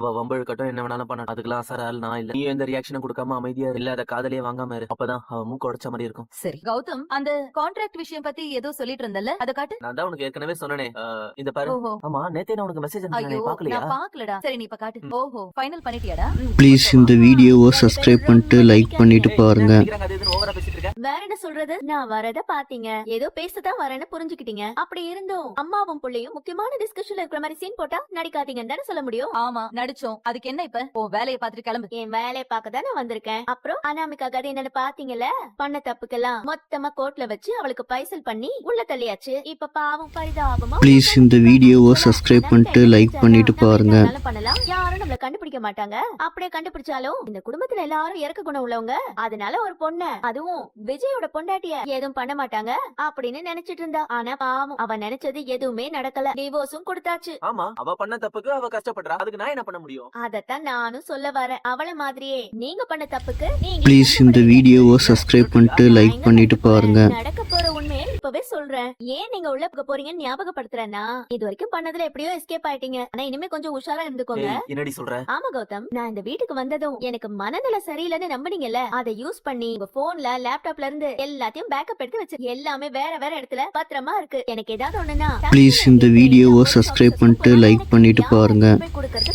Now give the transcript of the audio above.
அவ வம்பு இழுக்கட்டும், என்ன வேணாலும் பண்ணட்டும். அதுக்கெல்லாம் அசர ஆள் நான் இல்ல. நீ எந்த ரியாக்ஷனும் கொடுக்காம அமைதியா இல்லாத காதலியே வாங்காம இரு. அப்பதான் அவ மூக்கு உடைச்ச மாதிரி இருக்கும். சரி கௌதம், அந்த கான்ட்ராக்ட் விஷயம் பத்தி ஏதோ சொல்லிட்டு இருந்தல்ல, அத காட்டு. நான் தான் உனக்கு ஏற்கனவே சொன்னனே. இந்த பாரு. ஓஹோ. ஆமா, நேத்தே நான் உனக்கு மெசேஜ் அனுப்பினேன், ஐயோ பாக்கலையா? நான் பாக்கலடா. சரி நீ இப்ப காட்டு. ஓஹோ, ஃபைனல் பண்ணிட்டியாடா? ப்ளீஸ் இந்த வீடியோவை சப்ஸ்கிரைப் பண்ணிட்டு லைக் பண்ணிட்டு பாருங்க. அது எதுன்னு ஓவரா பேசிட்டு இருக்க? வேற என்ன சொல்றது? நான் வரத பாத்தீங்க, ஏதோ பேசதான் வரேன்னு புரிஞ்சுக்கிட்டீங்க. அப்படி இருந்தும் அம்மாவும் புள்ளையும் முக்கியமான டிஸ்கஷன்ல இருக்கிற மாதிரி சீன் போட்டா நடிக்காதீங்கன்னு தானே சொல்ல முடியும். ஆமா நடிச்சோம், அதுக்கு என்ன இப்ப? ஓ வேலையை பாத்துட்டு கிளம்பு. என் வேலையை பார்க்க தானே வந்திருக்கேன். அப்புறம் அனாமிகா கதை என்னன்னு பாத்தீங்கல்ல? பண்ண தப்புக்கெல்லாம் மொத்தமா கோர்ட்ல வச்சு அவளுக்கு பைசல் பண்ணி உள்ள தள்ளியாச்சு. இப்ப பாவம் பரிதாபமா ப்ளீஸ் இந்த வீடியோவை சப்ஸ்கிரைப் பண்ணிட்டு லைக் பண்ணிட்டு பாருங்க. பண்ணலாம், யாரும் நம்மள கண்டுபிடிக்க மாட்டாங்க. அப்படியே கண்டுபிடிச்சாலும் இந்த குடும்பத்துல எல்லாரும் இறக்க குணம் உள்ளவங்க. அதனால ஒரு பொண்ண, அதுவும் விஜயோட பொண்டாட்டிய எதுவும் பண்ண மாட்டாங்க அப்படின்னு நினைச்சிட்டு இருந்தா. ஆனா பாவம், அவ நினைச்சது எதுவுமே நடக்கல. டிவோர்ஸும் கொடுத்தாச்சு. ஆமா, அவ பண்ண தப்புக்கு அவ கஷ்டப்படுறா. அதுக்கு நான் என்ன பண்ண முடியும்? அதத்தான் நானும் சொல்ல வரேன். அவள மாதிரியே நீங்க பண்ண தப்புக்கு நீங்க ப்ளீஸ் இந்த வீடியோவை சப்ஸ்கிரைப் பண்ணிட்டு லைக் பண்ணிட்டு பாருங்க. நடக்க போற உண்மையை இப்பவே சொல்றேன். ஏன் நீங்க உள்ள போக போறீங்கன்னு ஞாபகப்படுத்துறேன்னா, இது வரைக்கும் பண்ணதுல எப்படியோ எஸ்கேப் ஆயிட்டீங்க. ஆனா இனிமே கொஞ்சம் உஷாரா இருந்துக்கோங்க. ஏய், என்னடி சொல்ற? ஆமா கௌதம், நான் இந்த வீட்டுக்கு வந்ததும் எனக்கு மனநிலை சரியில்லைன்னு நம்பினீங்கல்ல, அதை யூஸ் பண்ணி உங்க போன்ல லேப்டாப்ல இருந்து எல்லாத்தையும் பேக்கப் எடுத்து வச்சு எல்லாமே வேற வேற இடத்துல பத்திரமா இருக்கு. எனக்கு ஏதாவது ஒண்ணுன்னா ப்ளீஸ் இந்த வீடியோவை சப்ஸ்கிரைப் பண்ணிட்டு லைக் பண்ணிட்டு பாருங்க. கொடுக்கறது